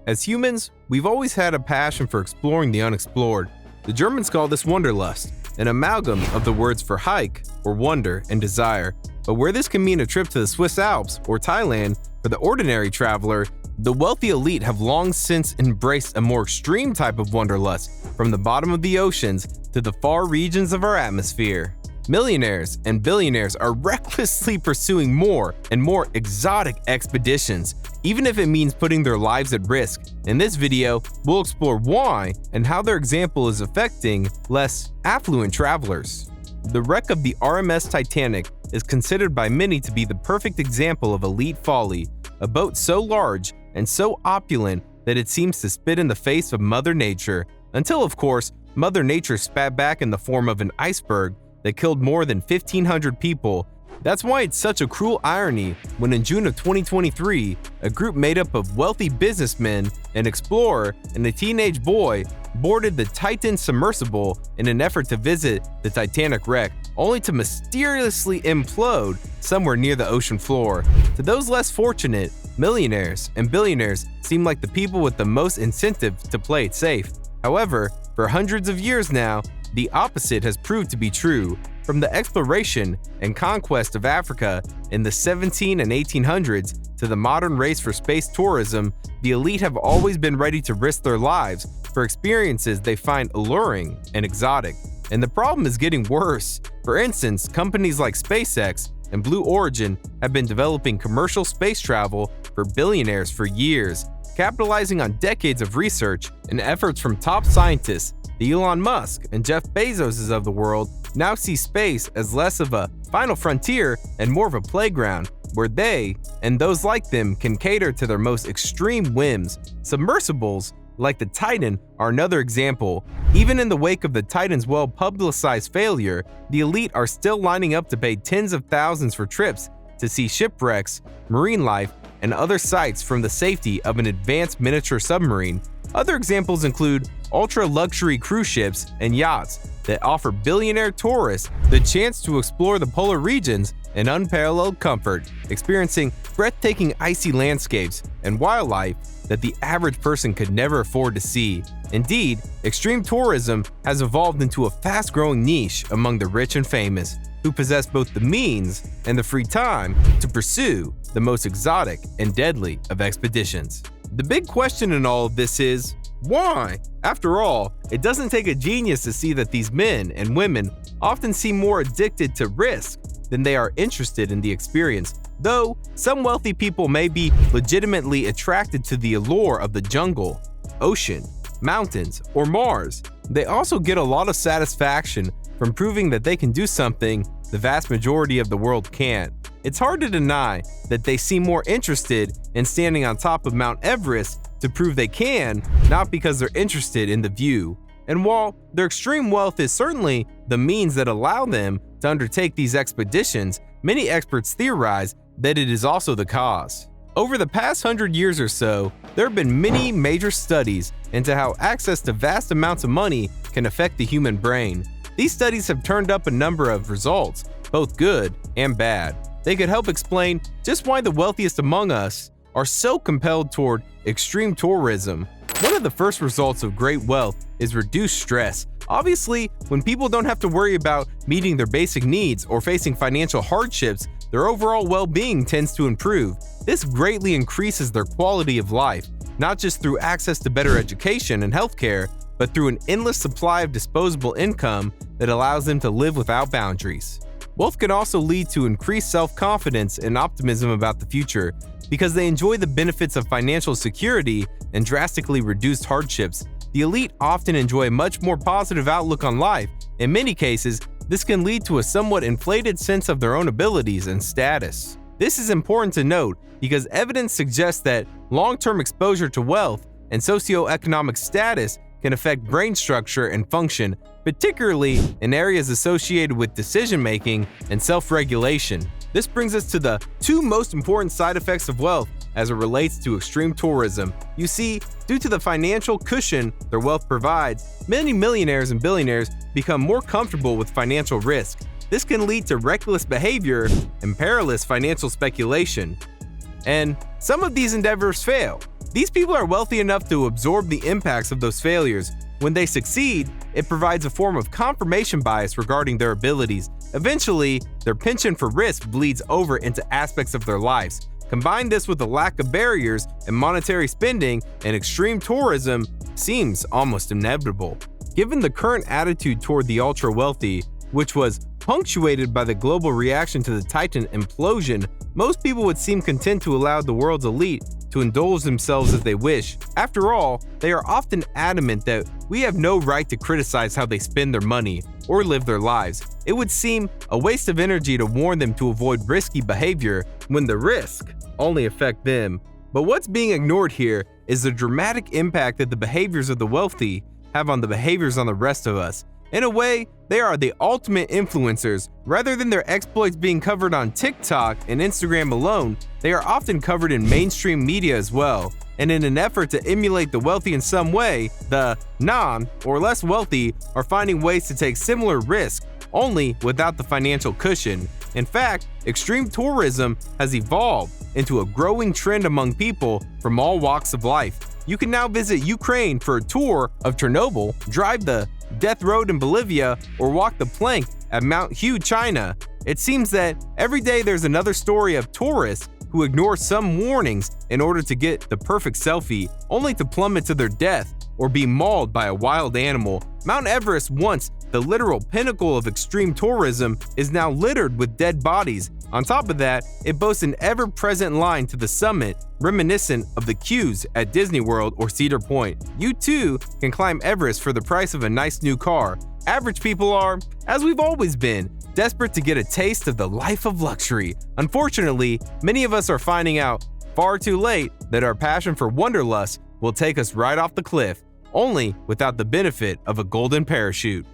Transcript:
As humans, we've always had a passion for exploring the unexplored. The Germans call this wanderlust, an amalgam of the words for hike, or wonder, and desire. But where this can mean a trip to the Swiss Alps or Thailand, for the ordinary traveler, the wealthy elite have long since embraced a more extreme type of wanderlust, from the bottom of the oceans to the far regions of our atmosphere. Millionaires and billionaires are recklessly pursuing more and more exotic expeditions, even if it means putting their lives at risk. In this video, we'll explore why and how their example is affecting less affluent travelers. The wreck of the RMS Titanic is considered by many to be the perfect example of elite folly, a boat so large and so opulent that it seems to spit in the face of Mother Nature, until of course, Mother Nature spat back in the form of an iceberg that killed more than 1,500 people. That's why it's such a cruel irony when in June of 2023, a group made up of wealthy businessmen, an explorer, and a teenage boy boarded the Titan submersible in an effort to visit the Titanic wreck, only to mysteriously implode somewhere near the ocean floor. To those less fortunate, millionaires and billionaires seem like the people with the most incentive to play it safe. However, for hundreds of years now, the opposite has proved to be true. From the exploration and conquest of Africa in the 1700s and 1800s to the modern race for space tourism, the elite have always been ready to risk their lives for experiences they find alluring and exotic. And the problem is getting worse. For instance, companies like SpaceX and Blue Origin have been developing commercial space travel for billionaires for years, capitalizing on decades of research and efforts from top scientists. The Elon Musk and Jeff Bezoses of the world now see space as less of a final frontier and more of a playground where they and those like them can cater to their most extreme whims. Submersibles like the Titan are another example. Even in the wake of the Titan's well-publicized failure, the elite are still lining up to pay tens of thousands for trips to see shipwrecks, marine life, and other sights from the safety of an advanced miniature submarine. Other examples include ultra-luxury cruise ships and yachts that offer billionaire tourists the chance to explore the polar regions in unparalleled comfort, experiencing breathtaking icy landscapes and wildlife that the average person could never afford to see. Indeed, extreme tourism has evolved into a fast-growing niche among the rich and famous, who possess both the means and the free time to pursue the most exotic and deadly of expeditions. The big question in all of this is, why? After all, it doesn't take a genius to see that these men and women often seem more addicted to risk than they are interested in the experience. Though some wealthy people may be legitimately attracted to the allure of the jungle, ocean, mountains, or Mars, they also get a lot of satisfaction from proving that they can do something the vast majority of the world can't. It's hard to deny that they seem more interested in standing on top of Mount Everest to prove they can, not because they're interested in the view. And while their extreme wealth is certainly the means that allow them to undertake these expeditions, many experts theorize that it is also the cause. Over the past 100 years or so, there have been many major studies into how access to vast amounts of money can affect the human brain. These studies have turned up a number of results, both good and bad. They could help explain just why the wealthiest among us are so compelled toward extreme tourism. One of the first results of great wealth is reduced stress. Obviously, when people don't have to worry about meeting their basic needs or facing financial hardships, their overall well-being tends to improve. This greatly increases their quality of life, not just through access to better education and healthcare, but through an endless supply of disposable income that allows them to live without boundaries. Wealth can also lead to increased self-confidence and optimism about the future because they enjoy the benefits of financial security and drastically reduced hardships. The elite often enjoy a much more positive outlook on life. In many cases, this can lead to a somewhat inflated sense of their own abilities and status. This is important to note because evidence suggests that long-term exposure to wealth and socioeconomic status can affect brain structure and function, particularly in areas associated with decision-making and self-regulation. This brings us to the two most important side effects of wealth as it relates to extreme tourism. You see, due to the financial cushion their wealth provides, many millionaires and billionaires become more comfortable with financial risk. This can lead to reckless behavior and perilous financial speculation. And some of these endeavors fail, These people are wealthy enough to absorb the impacts of those failures. When they succeed, it provides a form of confirmation bias regarding their abilities. Eventually, their penchant for risk bleeds over into aspects of their lives. Combine this with a lack of barriers and monetary spending, and extreme tourism seems almost inevitable. Given the current attitude toward the ultra-wealthy, which was punctuated by the global reaction to the Titan implosion, most people would seem content to allow the world's elite to indulge themselves as they wish. After all, they are often adamant that we have no right to criticize how they spend their money or live their lives. It would seem a waste of energy to warn them to avoid risky behavior when the risk only affect them. But what's being ignored here is the dramatic impact that the behaviors of the wealthy have on the behaviors on the rest of us. In a way, they are the ultimate influencers. Rather than their exploits being covered on TikTok and Instagram alone, they are often covered in mainstream media as well. And in an effort to emulate the wealthy in some way, the non or less wealthy are finding ways to take similar risks, only without the financial cushion. In fact, extreme tourism has evolved into a growing trend among people from all walks of life. You can now visit Ukraine for a tour of Chernobyl, drive the Death Road in Bolivia, or walk the plank at Mount Hu, China. It seems that every day there's another story of tourists who ignore some warnings in order to get the perfect selfie, only to plummet to their death or be mauled by a wild animal. Mount Everest, once the literal pinnacle of extreme tourism, is now littered with dead bodies. On top of that, it boasts an ever-present line to the summit, reminiscent of the queues at Disney World or Cedar Point. You too can climb Everest for the price of a nice new car. Average people are, as we've always been, desperate to get a taste of the life of luxury. Unfortunately, many of us are finding out far too late that our passion for wanderlust will take us right off the cliff, only without the benefit of a golden parachute.